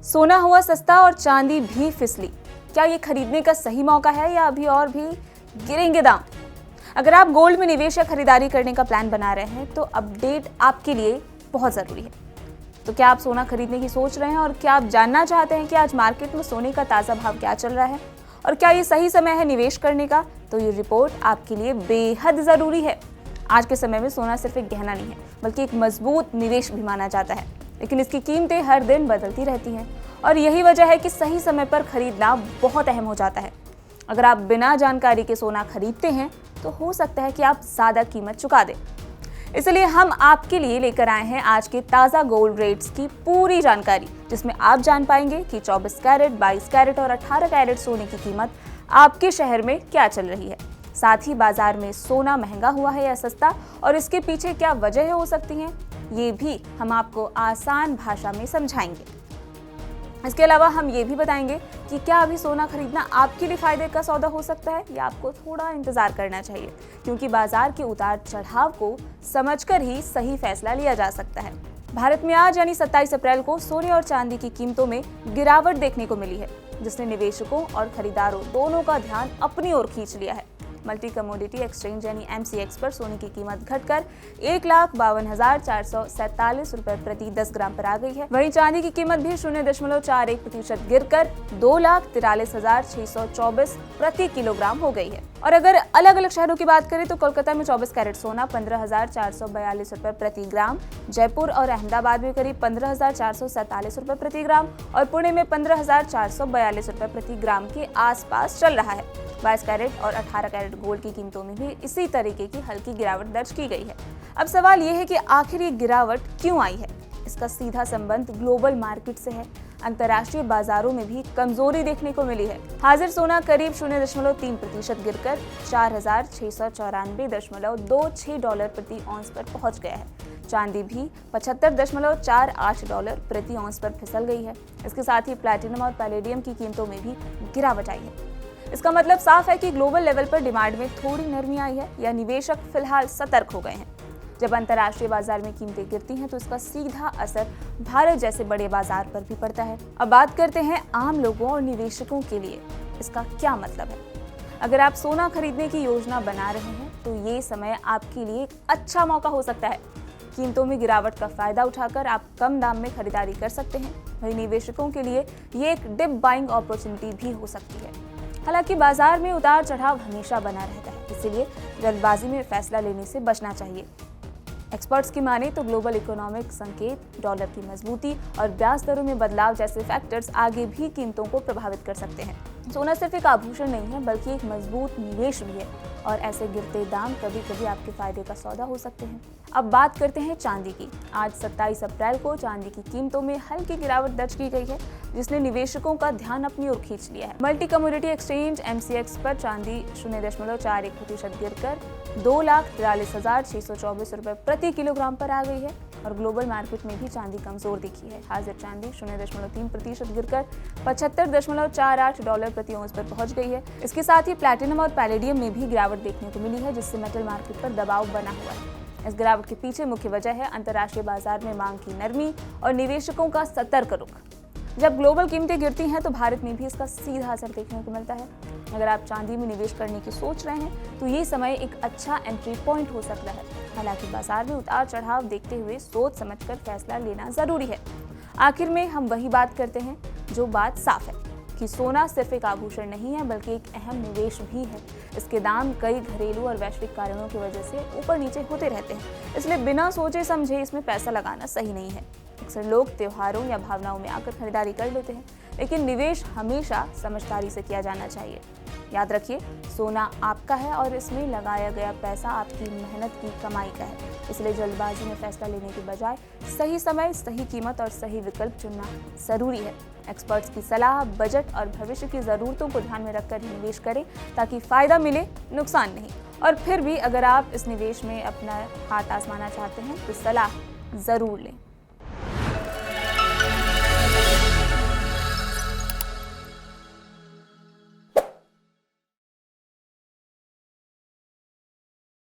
सोना हुआ सस्ता और चांदी भी फिसली। क्या ये खरीदने का सही मौका है या अभी और भी गिरेंगे दाम? अगर आप गोल्ड में निवेश या खरीदारी करने का प्लान बना रहे हैं तो अपडेट आपके लिए बहुत ज़रूरी है। तो क्या आप सोना खरीदने की सोच रहे हैं और क्या आप जानना चाहते हैं कि आज मार्केट में सोने का ताज़ा भाव क्या चल रहा है और क्या ये सही समय है निवेश करने का? तो ये रिपोर्ट आपके लिए बेहद ज़रूरी है। आज के समय में सोना सिर्फ एक गहना नहीं है बल्कि एक मजबूत निवेश भी माना जाता है, लेकिन इसकी कीमतें हर दिन बदलती रहती हैं और यही वजह है कि सही समय पर खरीदना बहुत अहम हो जाता है। अगर आप बिना जानकारी के सोना खरीदते हैं तो हो सकता है कि आप ज़्यादा कीमत चुका दें। इसलिए हम आपके लिए लेकर आए हैं आज के ताज़ा गोल्ड रेट्स की पूरी जानकारी, जिसमें आप जान पाएंगे कि 24 कैरेट, 22 कैरेट और 18 कैरेट सोने की कीमत आपके शहर में क्या चल रही है। साथ ही बाजार में सोना महंगा हुआ है या सस्ता और इसके पीछे क्या वजह हो सकती हैं, ये भी हम आपको आसान भाषा में समझाएंगे। इसके अलावा हम ये भी बताएंगे कि क्या अभी सोना खरीदना आपके लिए फायदे का सौदा हो सकता है या आपको थोड़ा इंतजार करना चाहिए, क्योंकि बाजार के उतार चढ़ाव को समझकर ही सही फैसला लिया जा सकता है। भारत में आज यानी 27 अप्रैल को सोने और चांदी की कीमतों में गिरावट देखने को मिली है, जिसने निवेशकों और खरीदारों दोनों का ध्यान अपनी ओर खींच लिया है। मल्टी कमोडिटी एक्सचेंज यानी MCX पर सोने की कीमत घटकर 1,52,447 रुपए प्रति 10 ग्राम पर आ गई है। वहीं चांदी की कीमत भी 0.41% गिरकर 2,43,624 प्रति किलोग्राम हो गई है। और अगर अलग अलग शहरों की बात करें तो कोलकाता में 24 कैरेट सोना 15,442 रुपए प्रति ग्राम, जयपुर और अहमदाबाद में करीब 15,447 रुपए प्रति ग्राम और पुणे में 15,442 रुपए प्रति ग्राम के आसपास चल रहा है। 22 कैरेट और 18 कैरेट गोल्ड की कीमतों में भी इसी तरीके की हल्की गिरावट दर्ज की गई है। अब सवाल ये है कि आखिर ये गिरावट क्यों आई है? इसका सीधा संबंध ग्लोबल मार्केट से है। अंतर्राष्ट्रीय बाजारों में भी कमजोरी देखने को मिली है। हाजिर सोना करीब 0.3% गिरकर $4,694.26 प्रति औंस पर पहुंच गया है। चांदी भी $75.48 प्रति औंस पर फिसल गई है। इसके साथ ही प्लैटिनम और पैलेडियम की कीमतों में भी गिरावट आई है। इसका मतलब साफ है कि ग्लोबल लेवल पर डिमांड में थोड़ी नरमी आई है या निवेशक फिलहाल सतर्क हो गए हैं। जब अंतर्राष्ट्रीय बाजार में कीमतें गिरती हैं तो इसका सीधा असर भारत जैसे बड़े बाजार पर भी पड़ता है। अब बात करते हैं आम लोगों और निवेशकों के लिए इसका क्या मतलब है। अगर आप सोना खरीदने की योजना बना रहे हैं तो ये समय आपके लिए एक अच्छा मौका हो सकता है। कीमतों में गिरावट का फायदा उठाकर आप कम दाम में खरीदारी कर सकते हैं। वहीं निवेशकों के लिए ये एक डिप बाइंग अपॉर्चुनिटी भी हो सकती है। हालांकि बाजार में उतार चढ़ाव हमेशा बना रहता है, इसीलिए जल्दबाजी में फैसला लेने से बचना चाहिए। एक्सपर्ट्स की माने तो ग्लोबल इकोनॉमिक संकेत, डॉलर की मजबूती और ब्याज दरों में बदलाव जैसे फैक्टर्स आगे भी कीमतों को प्रभावित कर सकते हैं। सोना सिर्फ एक आभूषण नहीं है बल्कि एक मजबूत निवेश भी है और ऐसे गिरते दाम कभी कभी आपके फायदे का सौदा हो सकते हैं। अब बात करते हैं चांदी की। आज 27 अप्रैल को चांदी की कीमतों में हल्की गिरावट दर्ज की गई है, जिसने निवेशकों का ध्यान अपनी ओर खींच लिया है। मल्टी कमोडिटी एक्सचेंज MCX पर चांदी 0.41% गिरकर 2,43,624 रुपए प्रति किलोग्राम पर आ गई है और ग्लोबल मार्केट में भी चांदी कमजोर दिखी है। हाजिर चांदी 0.3% गिरकर $75.48 प्रति औंस पर पहुंच गई है। इसके साथ ही प्लैटिनम और पैलेडियम में भी गिरावट देखने को मिली है, जिससे मेटल मार्केट पर दबाव बना हुआ है। इस गिरावट के पीछे मुख्य वजह है अंतर्राष्ट्रीय बाजार में मांग की नरमी और निवेशकों का सतर्क रुख। जब ग्लोबल कीमतें गिरती हैं तो भारत में भी इसका सीधा असर देखने को मिलता है। अगर आप चांदी में निवेश करने की सोच रहे हैं तो ये समय एक अच्छा एंट्री पॉइंट हो सकता है। हालांकि बाजार में उतार चढ़ाव देखते हुए सोच समझकर फैसला लेना जरूरी है। आखिर में हम वही बात करते हैं जो बात साफ है कि सोना सिर्फ एक आभूषण नहीं है बल्कि एक अहम निवेश भी है। इसके दाम कई घरेलू और वैश्विक कारणों की वजह से ऊपर नीचे होते रहते हैं, इसलिए बिना सोचे समझे इसमें पैसा लगाना सही नहीं है। अक्सर लोग त्योहारों या भावनाओं में आकर खरीदारी कर लेते हैं, लेकिन निवेश हमेशा समझदारी से किया जाना चाहिए। याद रखिए, सोना आपका है और इसमें लगाया गया पैसा आपकी मेहनत की कमाई का है। इसलिए जल्दबाजी में फैसला लेने के बजाय सही समय, सही कीमत और सही विकल्प चुनना जरूरी है। एक्सपर्ट्स की सलाह, बजट और भविष्य की ज़रूरतों को ध्यान में रखकर ही निवेश करें ताकि फ़ायदा मिले, नुकसान नहीं। और फिर भी अगर आप इस निवेश में अपना हाथ आजमाना चाहते हैं तो सलाह ज़रूर लें।